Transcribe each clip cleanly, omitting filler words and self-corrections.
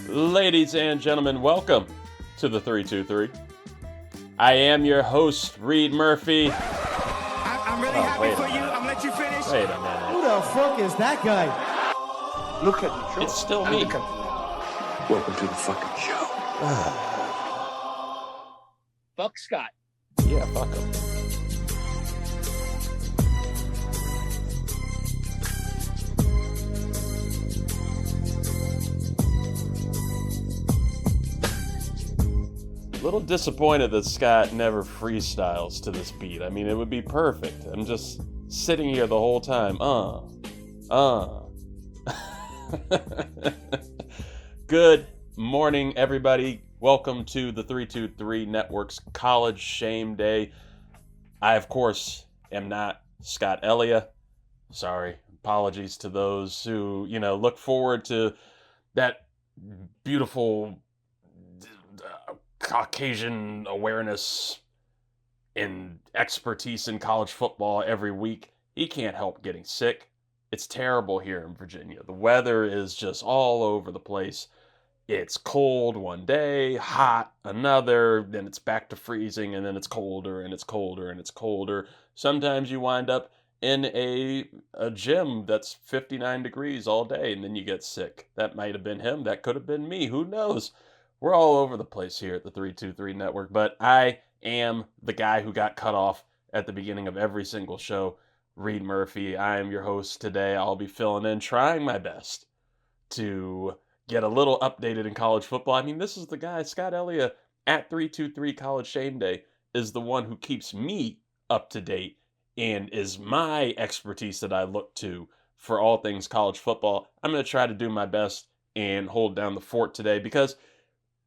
Ladies and gentlemen, welcome to the 323. I am your host, Reid Murphy. I'm really happy for you. I'm gonna let you finish. Wait a minute. Who the fuck is that guy? Look at me, Joe. It's still me. Welcome to the fucking show. Fuck Scott. Yeah, fuck him. A little disappointed that Scott never freestyles to this beat. I mean, it would be perfect. I'm just sitting here the whole time. Good morning, everybody. Welcome to the 323 Network's College Shame Day. I, of course, am not Scott Elia. Sorry. Apologies to those who, look forward to that beautiful Caucasian awareness and expertise in college football every week. He can't help getting sick. It's terrible here in Virginia. The weather is just all over the place. It's cold one day, hot another, then it's back to freezing, and then it's colder and it's colder and it's colder. Sometimes you wind up in a gym that's 59 degrees all day, and then you get sick. That might have been him. That could have been me. Who knows? We're all over the place here at the 323 Network, but I am the guy who got cut off at the beginning of every single show, Reid Murphy. I am your host today. I'll be filling in, trying my best to get a little updated in college football. I mean, this is the guy, Scott Elia, at 323 College Shame Day, is the one who keeps me up to date and is my expertise that I look to for all things college football. I'm going to try to do my best and hold down the fort today because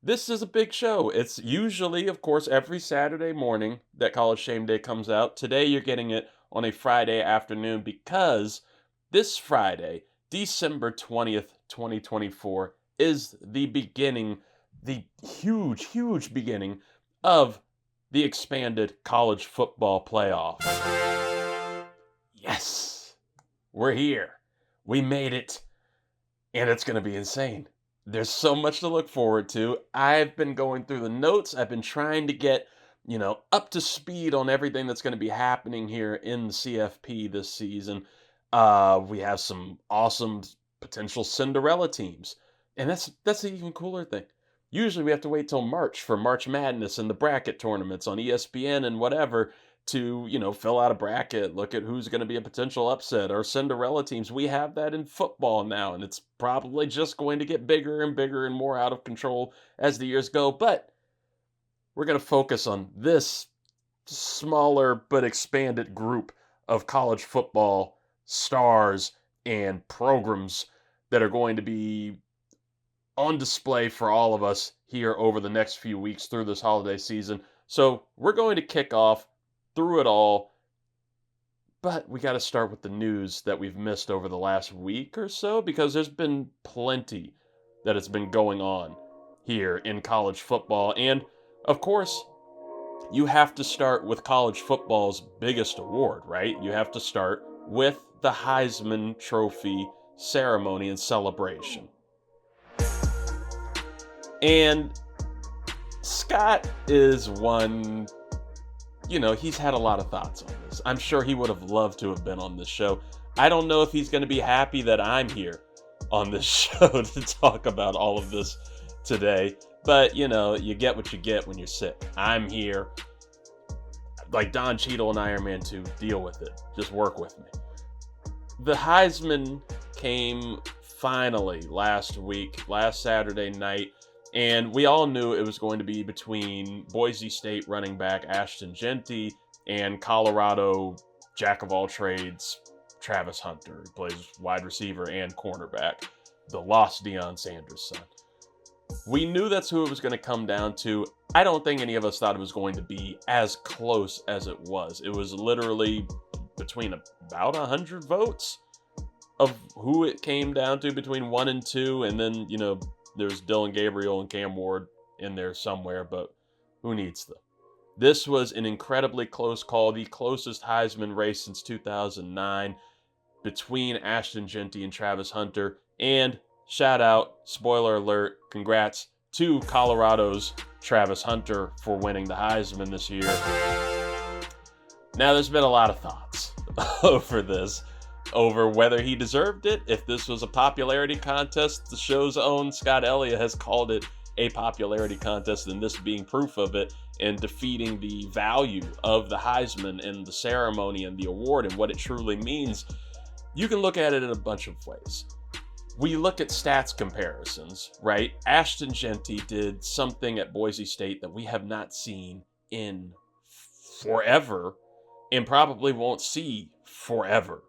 this is a big show. It's usually, of course, every Saturday morning that College Shame Day comes out. Today you're getting it on a Friday afternoon because this Friday, December 20th, 2024, is the beginning, the huge beginning of the expanded college football playoff. Yes, we're here. We made it, and it's going to be insane. There's so much to look forward to. I've been going through the notes. I've been trying to get, up to speed on everything that's going to be happening here in the CFP this season. We have some awesome potential Cinderella teams. And that's the even cooler thing. Usually we have to wait till March for March Madness and the bracket tournaments on ESPN and whatever to, fill out a bracket, look at who's going to be a potential upset or Cinderella teams. We have that in football now, and it's probably just going to get bigger and bigger and more out of control as the years go. But we're going to focus on this smaller but expanded group of college football stars and programs that are going to be on display for all of us here over the next few weeks through this holiday season. So we're going to kick off through it all, but we got to start with the news that we've missed over the last week or so because there's been plenty that has been going on here in college football. And of course, you have to start with college football's biggest award, right? You have to start with the Heisman Trophy ceremony and celebration. And Scott is one, he's had a lot of thoughts on this. I'm sure he would have loved to have been on this show. I don't know if he's going to be happy that I'm here on this show to talk about all of this today. But, you get what you get when you're sick. I'm here. Like Don Cheadle and Iron Man 2, deal with it. Just work with me. The Heisman came finally last Saturday night. And we all knew it was going to be between Boise State running back Ashton Jeanty and Colorado jack-of-all-trades Travis Hunter, who plays wide receiver and cornerback, the lost Deion Sanders' son. We knew that's who it was going to come down to. I don't think any of us thought it was going to be as close as it was. It was literally between about 100 votes of who it came down to between 1 and 2, and then, there's Dylan Gabriel and Cam Ward in there somewhere, but who needs them? This was an incredibly close call, the closest Heisman race since 2009 between Ashton Jeanty and Travis Hunter. And shout out, spoiler alert, congrats to Colorado's Travis Hunter for winning the Heisman this year. Now, there's been a lot of thoughts over this, over whether he deserved it, if this was a popularity contest. The show's own Scott Elliott has called it a popularity contest, and this being proof of it, and defeating the value of the Heisman and the ceremony and the award and what it truly means. You can look at it in a bunch of ways. We look at stats comparisons, right? Ashton Jeanty did something at Boise State that we have not seen in forever, and probably won't see forever,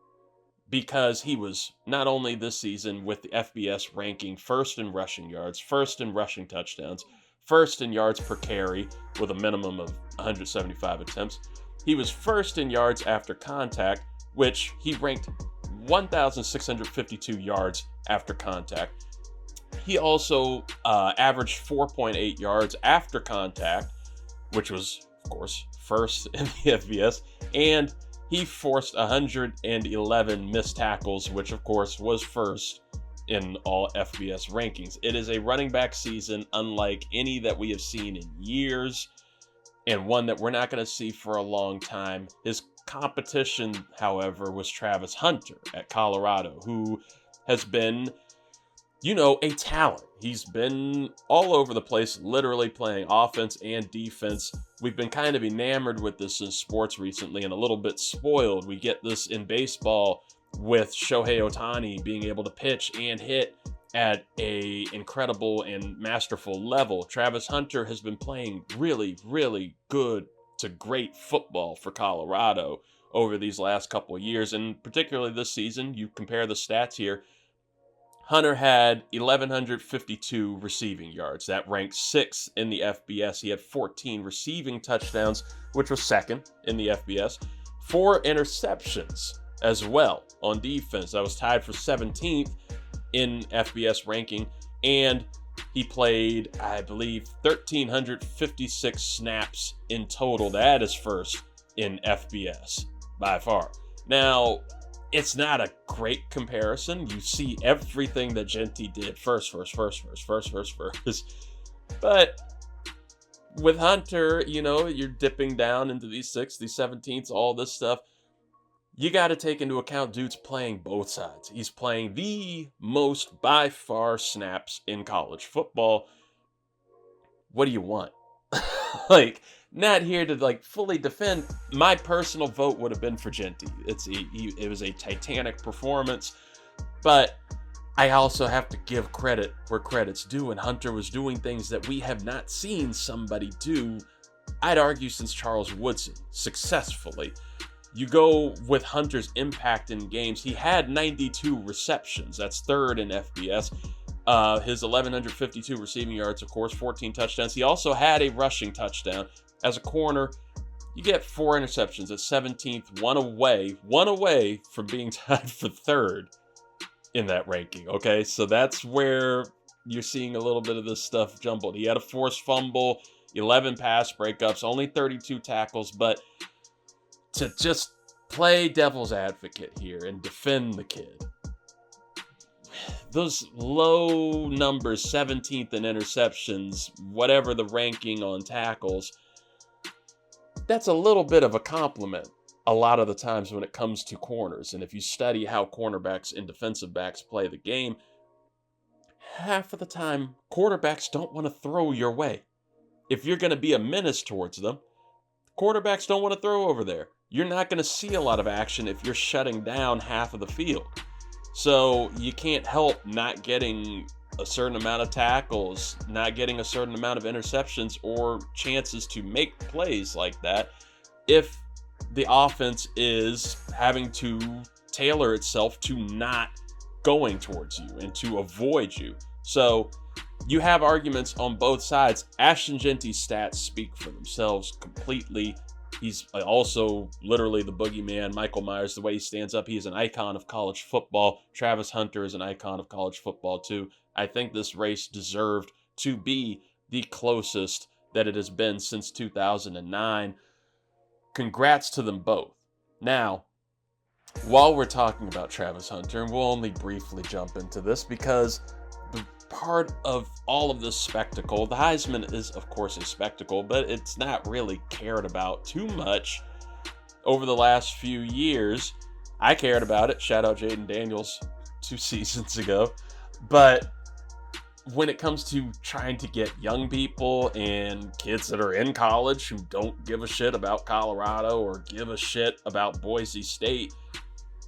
because he was not only this season with the FBS ranking first in rushing yards, first in rushing touchdowns, first in yards per carry with a minimum of 175 attempts. He was first in yards after contact, which he ranked 1,652 yards after contact. He also averaged 4.8 yards after contact, which was, of course, first in the FBS, and he forced 111 missed tackles, which of course was first in all FBS rankings. It is a running back season unlike any that we have seen in years, and one that we're not going to see for a long time. His competition, however, was Travis Hunter at Colorado, who has been, a talent. He's been all over the place, literally playing offense and defense. We've been kind of enamored with this in sports recently and a little bit spoiled. We get this in baseball with Shohei Ohtani being able to pitch and hit at a incredible and masterful level. Travis Hunter has been playing really, really good to great football for Colorado over these last couple of years, and particularly this season. You compare the stats here. Hunter had 1,152 receiving yards. That ranked 6th in the FBS. He had 14 receiving touchdowns, which was 2nd in the FBS. 4 interceptions as well on defense. That was tied for 17th in FBS ranking. And he played, I believe, 1,356 snaps in total. That is first in FBS by far. Now, it's not a great comparison. You see everything that Jeanty did first. But with Hunter, you're dipping down into these 6th, these 17ths, all this stuff. You got to take into account dude's playing both sides. He's playing the most by far snaps in college football. What do you want? Not here to fully defend. My personal vote would have been for Jeanty. It was a titanic performance, but I also have to give credit where credit's due, and Hunter was doing things that we have not seen somebody do, I'd argue, since Charles Woodson, successfully. You go with Hunter's impact in games. He had 92 receptions. That's 3rd in FBS. His 1,152 receiving yards, of course, 14 touchdowns. He also had a rushing touchdown. As a corner, you get 4 interceptions at 17th, one away from being tied for 3rd in that ranking. Okay, so that's where you're seeing a little bit of this stuff jumbled. He had a forced fumble, 11 pass breakups, only 32 tackles, but to just play devil's advocate here and defend the kid, those low numbers, 17th in interceptions, whatever the ranking on tackles, that's a little bit of a compliment a lot of the times when it comes to corners. And if you study how cornerbacks and defensive backs play the game, half of the time, quarterbacks don't want to throw your way. If you're going to be a menace towards them, quarterbacks don't want to throw over there. You're not going to see a lot of action if you're shutting down half of the field. So you can't help not getting a certain amount of tackles, not getting a certain amount of interceptions or chances to make plays like that if the offense is having to tailor itself to not going towards you and to avoid you. So you have arguments on both sides. Ashton Jeanty's stats speak for themselves completely. He's also literally the boogeyman, Michael Myers, the way he stands up. He is an icon of college football. Travis Hunter is an icon of college football too. I think this race deserved to be the closest that it has been since 2009. Congrats to them both. Now, while we're talking about Travis Hunter, and we'll only briefly jump into this because the part of all of this spectacle, the Heisman is of course a spectacle, but it's not really cared about too much over the last few years. I cared about it. Shout out Jaden Daniels 2 seasons ago. But when it comes to trying to get young people and kids that are in college who don't give a shit about Colorado or give a shit about Boise State,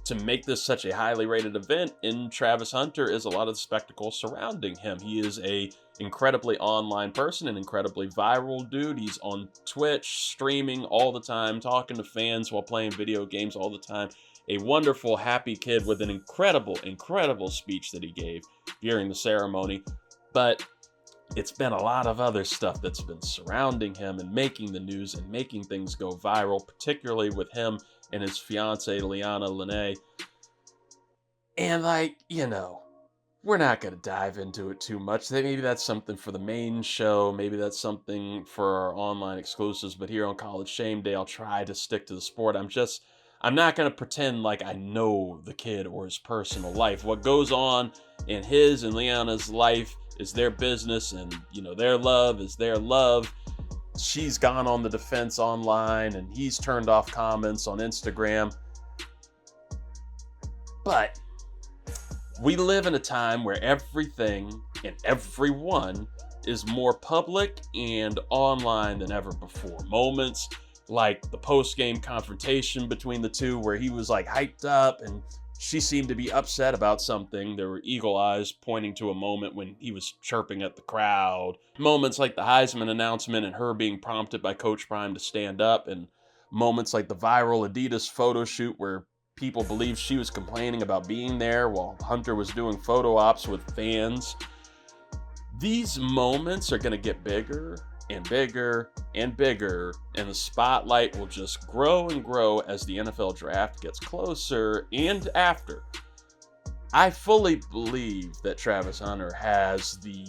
to make this such a highly rated event in Travis Hunter is a lot of the spectacle surrounding him. He is a incredibly online person, an incredibly viral dude. He's on Twitch, streaming all the time, talking to fans while playing video games all the time. A wonderful, happy kid with an incredible speech that he gave during the ceremony. But it's been a lot of other stuff that's been surrounding him and making the news and making things go viral, particularly with him and his fiancé, Leanna Lenee. And we're not going to dive into it too much. Maybe that's something for the main show. Maybe that's something for our online exclusives. But here on College Shame Day, I'll try to stick to the sport. I'm not going to pretend like I know the kid or his personal life. What goes on in his and Leanna's life is their business, and their love is their love. She's gone on the defense online, and he's turned off comments on Instagram. But we live in a time where everything and everyone is more public and online than ever before. Moments like the post-game confrontation between the two where he was hyped up and she seemed to be upset about something. There were eagle eyes pointing to a moment when he was chirping at the crowd. Moments like the Heisman announcement and her being prompted by Coach Prime to stand up. And moments like the viral Adidas photo shoot where people believed she was complaining about being there while Hunter was doing photo ops with fans. These moments are going to get bigger and bigger and bigger, and the spotlight will just grow and grow as the NFL draft gets closer and after. I fully believe that Travis Hunter has the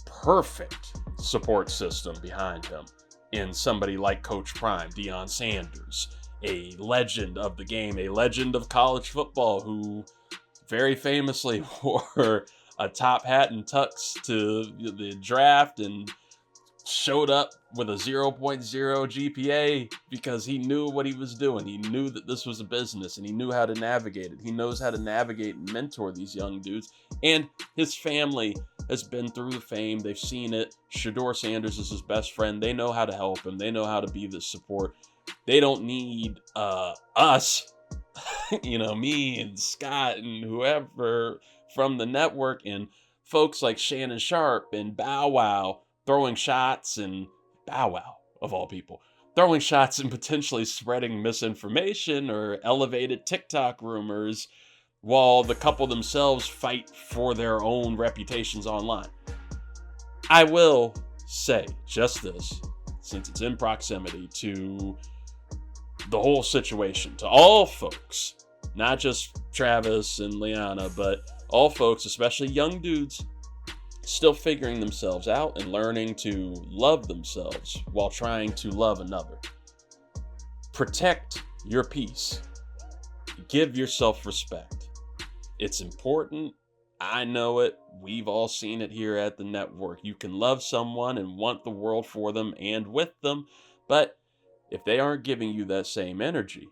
perfect support system behind him in somebody like Coach Prime, Deion Sanders, a legend of the game, a legend of college football who very famously wore a top hat and tux to the draft and showed up with a 0.0 GPA because he knew what he was doing. He knew that this was a business and he knew how to navigate it. He knows how to navigate and mentor these young dudes. And his family has been through the fame. They've seen it. Shedeur Sanders is his best friend. They know how to help him. They know how to be the support. They don't need us, me and Scott and whoever from the network and folks like Shannon Sharp and Bow Wow throwing shots, and Bow Wow, of all people, throwing shots and potentially spreading misinformation or elevated TikTok rumors while the couple themselves fight for their own reputations online. I will say just this, since it's in proximity to the whole situation, to all folks, not just Travis and Leanna, but all folks, especially young dudes, still figuring themselves out and learning to love themselves while trying to love another. Protect your peace. Give yourself respect. It's important. I know it. We've all seen it here at the network. You can love someone and want the world for them and with them, but if they aren't giving you that same energy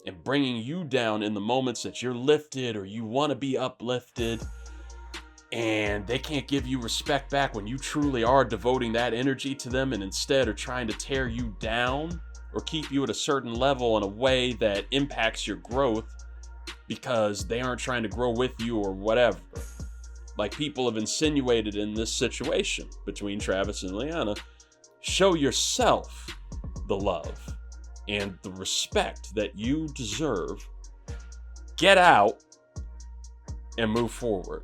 and bringing you down in the moments that you're lifted or you want to be uplifted, and they can't give you respect back when you truly are devoting that energy to them and instead are trying to tear you down or keep you at a certain level in a way that impacts your growth because they aren't trying to grow with you or whatever. Like people have insinuated in this situation between Travis and Leanna, show yourself the love and the respect that you deserve. Get out and move forward.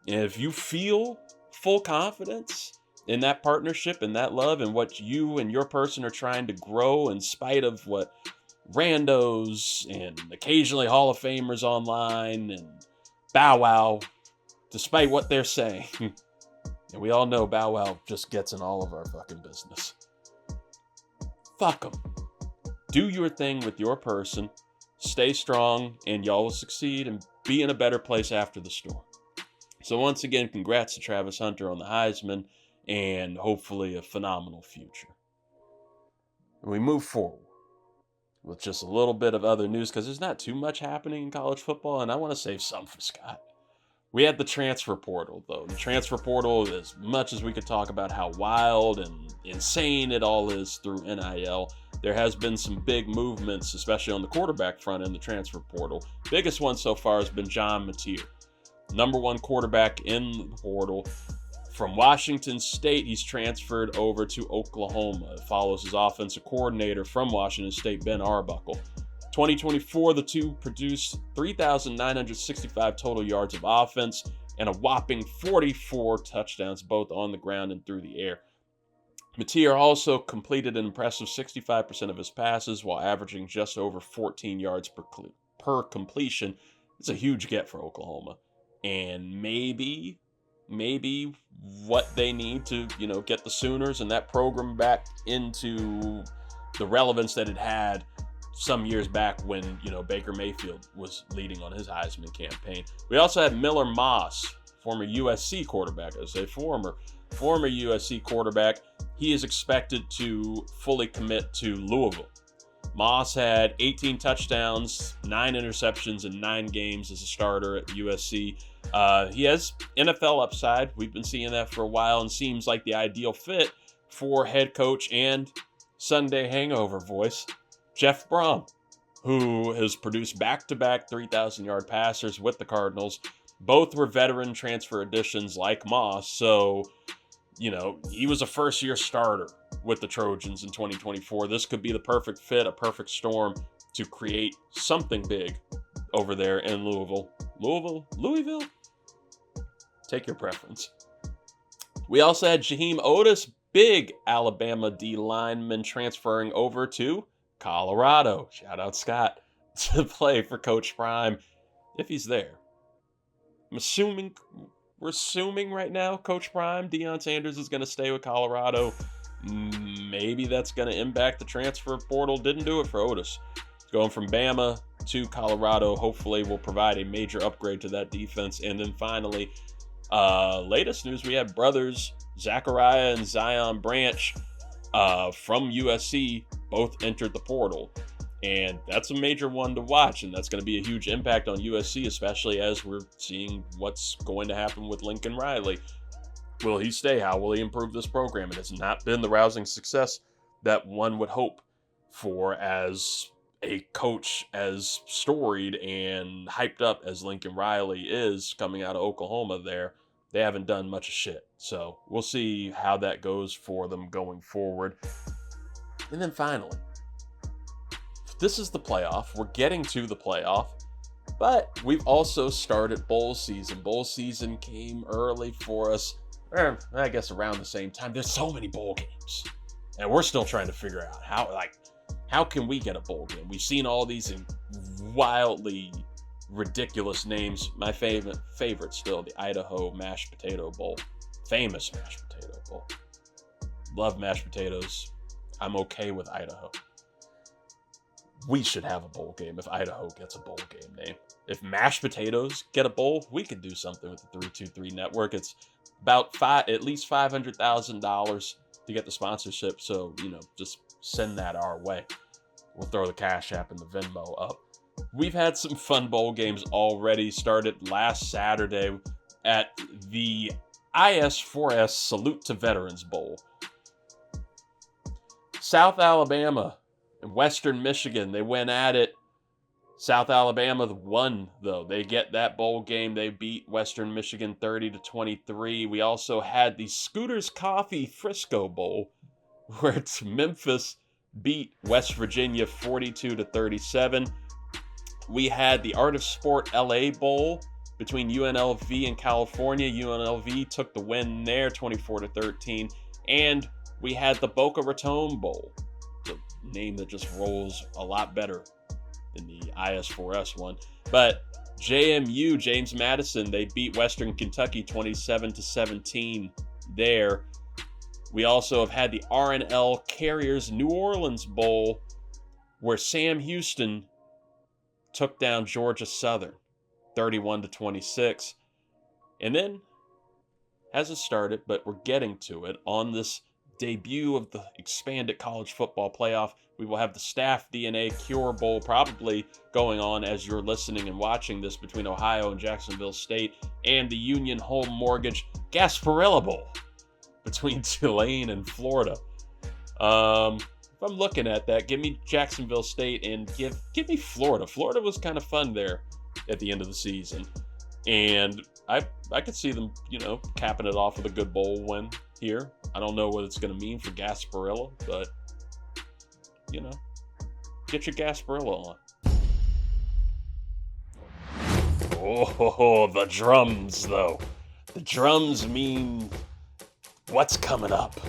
And if you feel full confidence in that partnership and that love and what you and your person are trying to grow in spite of what randos and occasionally Hall of Famers online and Bow Wow, despite what they're saying, And we all know Bow Wow just gets in all of our fucking business. Fuck them. Do your thing with your person. Stay strong, and y'all will succeed and be in a better place after the storm. So once again, congrats to Travis Hunter on the Heisman, and hopefully a phenomenal future. We move forward with just a little bit of other news, because there's not too much happening in college football, and I want to save some for Scott. We had the transfer portal, though. The transfer portal, as much as we could talk about how wild and insane it all is through NIL, there has been some big movements, especially on the quarterback front in the transfer portal. Biggest one so far has been John Mateer, number one quarterback in the portal. From Washington State, he's transferred over to Oklahoma. It follows his offensive coordinator from Washington State, Ben Arbuckle. 2024, the two produced 3,965 total yards of offense and a whopping 44 touchdowns, both on the ground and through the air. Mateer also completed an impressive 65% of his passes while averaging just over 14 yards per completion. It's a huge get for Oklahoma. And maybe what they need to, get the Sooners and that program back into the relevance that it had some years back when, Baker Mayfield was leading on his Heisman campaign. We also had Miller Moss, former USC quarterback. I say former USC quarterback. He is expected to fully commit to Louisville. Moss had 18 touchdowns, 9 interceptions in 9 games as a starter at USC. He has NFL upside. We've been seeing that for a while, and seems like the ideal fit for head coach and Sunday hangover voice, Jeff Brom, who has produced back-to-back 3,000-yard passers with the Cardinals. Both were veteran transfer additions like Moss, so, he was a first-year starter with the Trojans in 2024. This could be the perfect fit, a perfect storm to create something big over there in Louisville. Louisville? Take your preference. We also had Jaheim Otis, big Alabama D lineman, transferring over to Colorado. Shout out Scott, to play for Coach Prime if he's there. We're assuming right now Coach Prime, Deion Sanders, is going to stay with Colorado. Maybe that's going to impact the transfer portal. Didn't do it for Otis. Going from Bama to Colorado hopefully will provide a major upgrade to that defense. And then finally, latest news, we have brothers Zachariah and Zion Branch from USC both entered the portal. And that's a major one to watch, and that's going to be a huge impact on USC, especially as we're seeing what's going to happen with Lincoln Riley. Will he stay? How will he improve this program? It has not been the rousing success that one would hope for as a coach as storied and hyped up as Lincoln Riley is coming out of Oklahoma there. They haven't done much of shit. So we'll see how that goes for them going forward. And then finally, this is the playoff. We're getting to the playoff, but we've also started bowl season. Bowl season came early for us, I guess around the same time. There's so many bowl games, and we're still trying to figure out how can we get a bowl game? We've seen all these wildly ridiculous names. My favorite still, the Idaho Mashed Potato Bowl. Famous Mashed Potato Bowl. Love mashed potatoes. I'm okay with Idaho. We should have a bowl game if Idaho gets a bowl game name. If mashed potatoes get a bowl, we could do something with the 323 network. It's about at least $500,000 to get the sponsorship. So, just send that our way. We'll throw the Cash App and the Venmo up. We've had some fun bowl games already. Started last Saturday at the IS4S Salute to Veterans Bowl. South Alabama and Western Michigan, they went at it. South Alabama won, though. They get that bowl game. They beat Western Michigan 30-23. We also had the Scooters Coffee Frisco Bowl, where Memphis beat West Virginia 42-37. We had the Art of Sport LA Bowl between UNLV and California. UNLV took the win there 24-13. And we had the Boca Raton Bowl, the name that just rolls a lot better than the IS4S one. But JMU, James Madison, they beat Western Kentucky 27-17. there. We also have had the RNL Carriers New Orleans Bowl, where Sam Houston took down Georgia Southern 31-26. And then, hasn't started, but we're getting to it, on this debut of the expanded college football playoff, we will have the Staff DNA Cure Bowl probably going on as you're listening and watching this, between Ohio and Jacksonville State, and the Union Home Mortgage Gasparilla Bowl between Tulane and Florida. If I'm looking at that, give me Jacksonville State and give me Florida. Florida was kind of fun there at the end of the season. And I could see them, capping it off with a good bowl win here. I don't know what it's going to mean for Gasparilla, but, get your Gasparilla on. Oh, the drums, though. The drums mean what's coming up.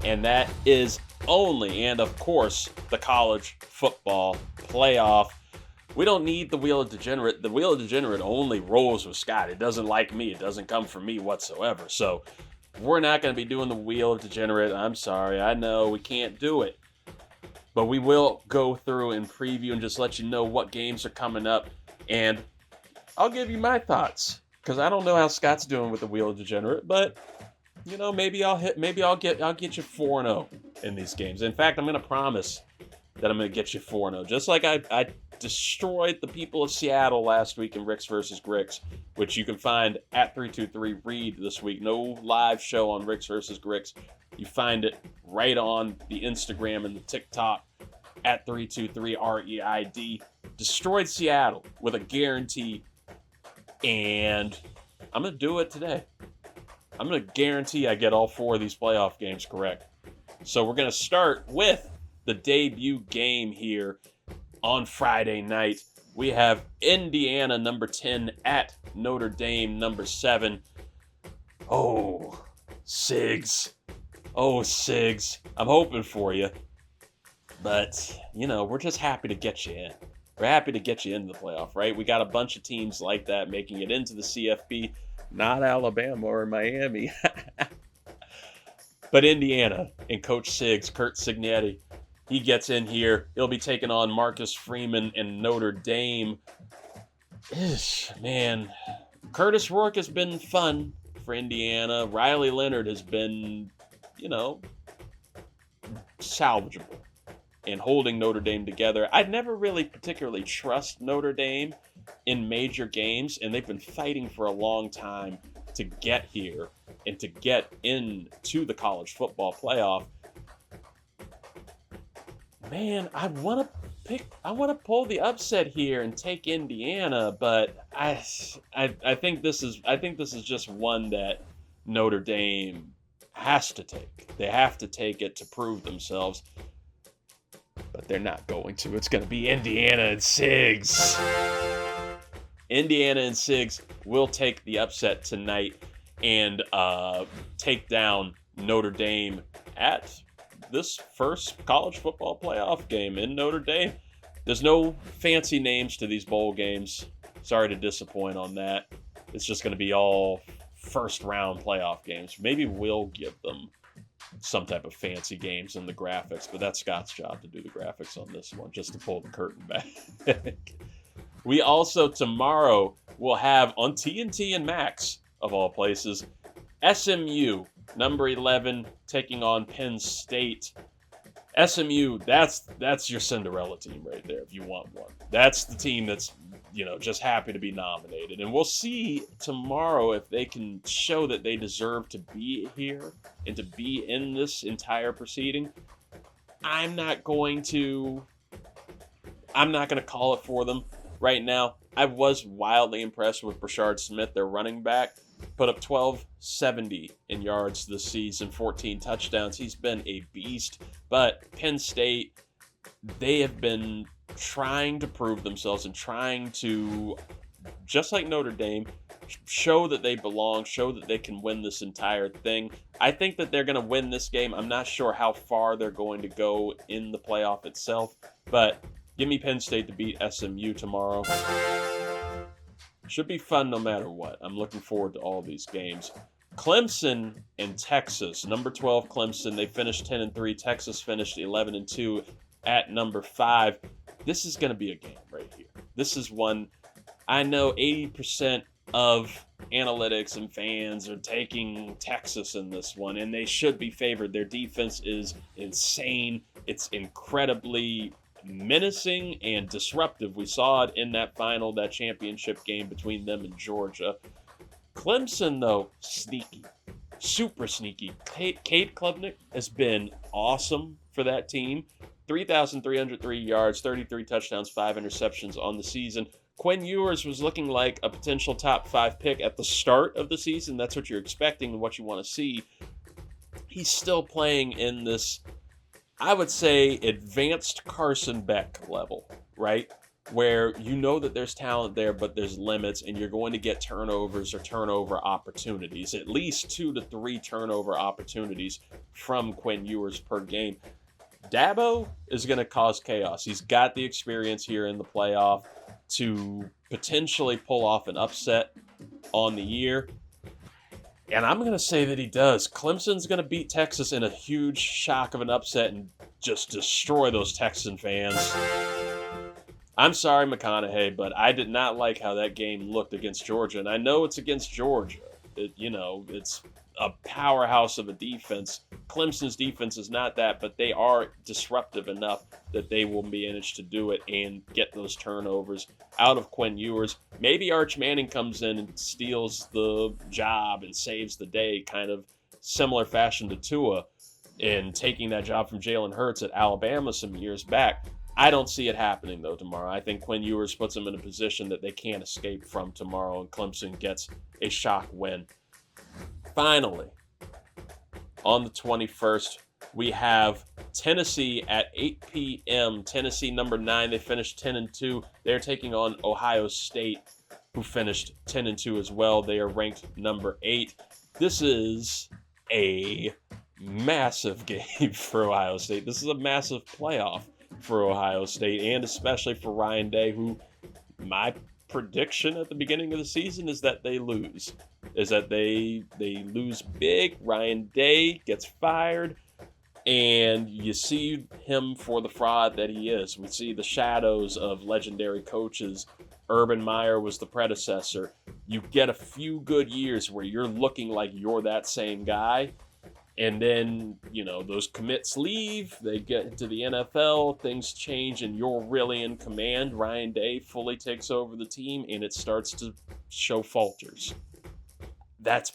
And that is only, and of course, the college football playoff. We don't need the Wheel of Degenerate. The Wheel of Degenerate only rolls with Scott. It doesn't like me. It doesn't come from me whatsoever. So we're not going to be doing the Wheel of Degenerate. I'm sorry. I know we can't do it. But we will go through and preview and just let you know what games are coming up. And I'll give you my thoughts, because I don't know how Scott's doing with the Wheel of Degenerate, but maybe I'll get you 4-0 in these games. In fact, I'm going to promise that I'm going to get you 4-0. Just like I destroyed the people of Seattle last week in Ricks versus Gricks, which you can find at 323 Reid this week. No live show on Ricks versus Gricks. You find it right on the Instagram and the TikTok at 323 REID. Destroyed Seattle with a guarantee, and I'm going to do it today. I'm going to guarantee I get all 4 of these playoff games correct. So we're going to start with the debut game here on Friday night. We have Indiana number 10 at Notre Dame number 7. Oh, Sigs. Oh, Sigs. I'm hoping for you. But, we're just happy to get you in. We're happy to get you into the playoff, right? We got a bunch of teams like that making it into the CFP. Not Alabama or Miami. But Indiana and Coach Sigs, Kurt Cignetti, he gets in here. He'll be taking on Marcus Freeman and Notre Dame. Man, Curtis Rourke has been fun for Indiana. Riley Leonard has been, salvageable in holding Notre Dame together. I'd never really particularly trust Notre Dame in major games, and they've been fighting for a long time to get here and to get into the college football playoff. Man, I want to pull the upset here and take Indiana, but I think this is just one that Notre Dame has to take. They have to take it to prove themselves. But they're not going to. It's going to be Indiana and Sigs. Indiana and Sigs will take the upset tonight and take down Notre Dame at this first college football playoff game in Notre Dame. There's no fancy names to these bowl games. Sorry to disappoint on that. It's just going to be all first round playoff games. Maybe we'll give them some type of fancy games in the graphics, but that's Scott's job to do the graphics on this one, just to pull the curtain back. We also tomorrow will have on TNT and Max, of all places, SMU number 11 taking on Penn State. SMU, that's your Cinderella team right there if you want one. That's the team that's just happy to be nominated. And we'll see tomorrow if they can show that they deserve to be here and to be in this entire proceeding. I'm not going to call it for them right now. I was wildly impressed with Brashard Smith, their running back. Put up 1,270 in yards this season, 14 touchdowns. He's been a beast. But Penn State, they have been trying to prove themselves and trying to, just like Notre Dame, show that they belong, show that they can win this entire thing. I think that they're going to win this game. I'm not sure how far they're going to go in the playoff itself, but give me Penn State to beat SMU tomorrow. Should be fun no matter what. I'm looking forward to all these games. Clemson and Texas. Number 12 Clemson, they finished 10-3. Texas finished 11-2 at number 5. This is going to be a game right here. This is one I know 80% of analytics and fans are taking Texas in this one, and they should be favored. Their defense is insane. It's incredibly menacing and disruptive. We saw it in that championship game between them and Georgia. Clemson, though, sneaky, super sneaky. Cade Klubnik has been awesome for that team. 3,303 yards, 33 touchdowns, 5 interceptions on the season. Quinn Ewers was looking like a potential top 5 pick at the start of the season. That's what you're expecting and what you want to see. He's still playing in this, I would say, advanced Carson Beck level, right? Where you know that there's talent there, but there's limits, and you're going to get turnovers or turnover opportunities, at least 2 to 3 turnover opportunities from Quinn Ewers per game. Dabo is going to cause chaos. He's got the experience here in the playoff to potentially pull off an upset on the year. And I'm going to say that he does. Clemson's going to beat Texas in a huge shock of an upset and just destroy those Texan fans. I'm sorry, McConaughey, but I did not like how that game looked against Georgia. And I know it's against Georgia. It's a powerhouse of a defense. Clemson's defense is not that, but they are disruptive enough that they will manage to do it and get those turnovers out of Quinn Ewers. Maybe Arch Manning comes in and steals the job and saves the day, kind of similar fashion to Tua in taking that job from Jalen Hurts at Alabama some years back. I don't see it happening, though, tomorrow. I think Quinn Ewers puts them in a position that they can't escape from tomorrow, and Clemson gets a shock win. Finally, on the 21st, we have Tennessee at 8 p.m. Tennessee, number 9, they finished 10-2. They're taking on Ohio State, who finished 10-2 as well. They are ranked number 8. This is a massive game for Ohio State. This is a massive playoff for Ohio State, and especially for Ryan Day, who my prediction at the beginning of the season is that they lose. They lose big. Ryan Day gets fired, and you see him for the fraud that he is. We see the shadows of legendary coaches. Urban Meyer was the predecessor. You get a few good years where you're looking like you're that same guy, and then, those commits leave, they get into the NFL, things change, and you're really in command. Ryan Day fully takes over the team, and it starts to show falters. That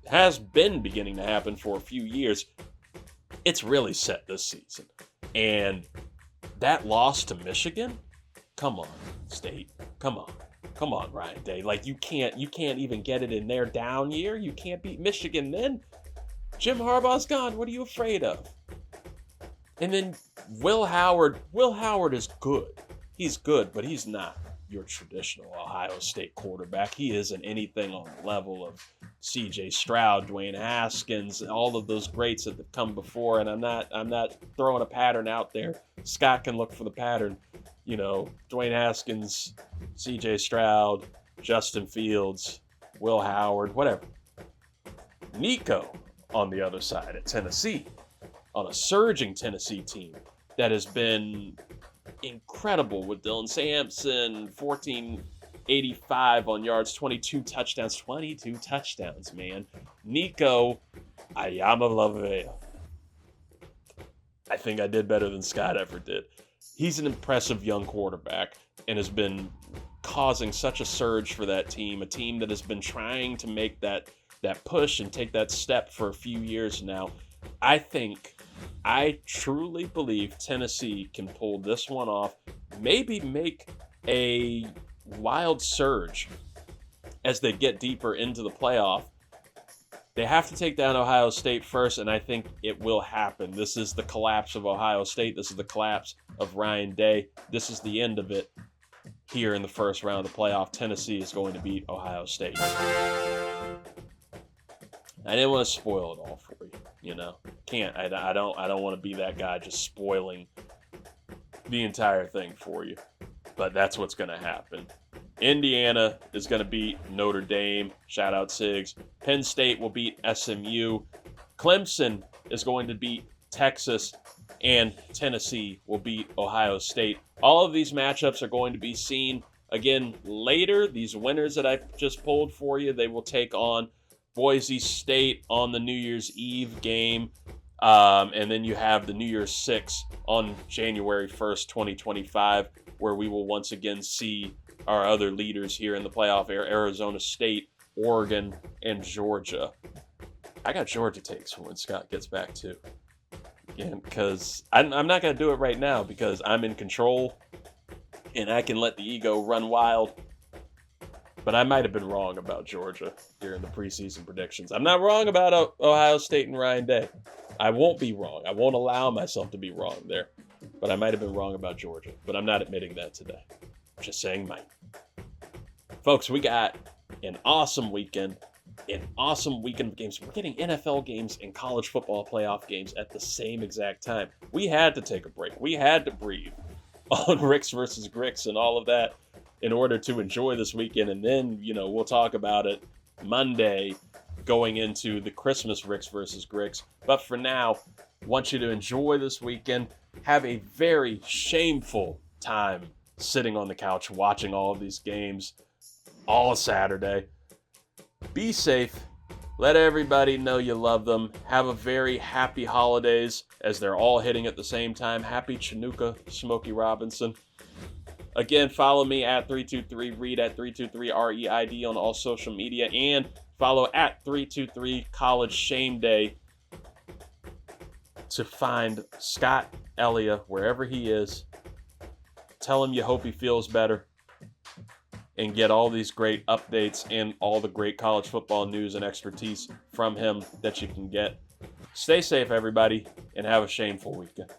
has been beginning to happen for a few years. It's really set this season. And that loss to Michigan? Come on, State. Come on, Ryan Day. Like, you can't even get it in their down year. You can't beat Michigan then. Jim Harbaugh's gone. What are you afraid of? And then Will Howard is good. He's good, but he's not your traditional Ohio State quarterback. He isn't anything on the level of C.J. Stroud, Dwayne Haskins, all of those greats that have come before. And I'm not throwing a pattern out there. Scott can look for the pattern. Dwayne Haskins, C.J. Stroud, Justin Fields, Will Howard, whatever. Nico on the other side at Tennessee, on a surging Tennessee team that has been incredible with Dylan Sampson, 1,485 on yards, 22 touchdowns, man. Nico Ayamalave. I think I did better than Scott ever did. He's an impressive young quarterback and has been causing such a surge for that team, a team that has been trying to make that push and take that step for a few years now. I truly believe Tennessee can pull this one off, maybe make a wild surge as they get deeper into the playoff. They have to take down Ohio State first, and I think it will happen. This is the collapse of Ohio State. This is the collapse of Ryan Day. This is the end of it here in the first round of the playoff. Tennessee is going to beat Ohio State. I didn't want to spoil it all for you, Can't. I don't want to be that guy just spoiling the entire thing for you. But that's what's going to happen. Indiana is going to beat Notre Dame. Shout out Sigs. Penn State will beat SMU. Clemson is going to beat Texas. And Tennessee will beat Ohio State. All of these matchups are going to be seen again later. These winners that I've just pulled for you, they will take on Boise State on the New Year's Eve game. And then you have the New Year's Six on January 1st, 2025, where we will once again see our other leaders here in the playoff, Arizona State, Oregon, and Georgia. I got Georgia takes for when Scott gets back too. Again, because I'm not going to do it right now because I'm in control and I can let the ego run wild. But I might have been wrong about Georgia during the preseason predictions. I'm not wrong about Ohio State and Ryan Day. I won't be wrong. I won't allow myself to be wrong there. But I might have been wrong about Georgia. But I'm not admitting that today. I'm just saying might. Folks, we got an awesome weekend. An awesome weekend of games. We're getting NFL games and college football playoff games at the same exact time. We had to take a break. We had to breathe on Ricks versus Gricks and all of that in order to enjoy this weekend. And then, we'll talk about it Monday going into the Christmas Ricks versus Gricks. But for now, I want you to enjoy this weekend. Have a very shameful time sitting on the couch watching all of these games all Saturday. Be safe. Let everybody know you love them. Have a very happy holidays as they're all hitting at the same time. Happy Chinooka, Smokey Robinson. Again, follow me at 323 Reid at 323 REID on all social media, and follow at 323 College Shame Day to find Scott Elia wherever he is. Tell him you hope he feels better. And get all these great updates and all the great college football news and expertise from him that you can get. Stay safe, everybody, and have a shameful weekend.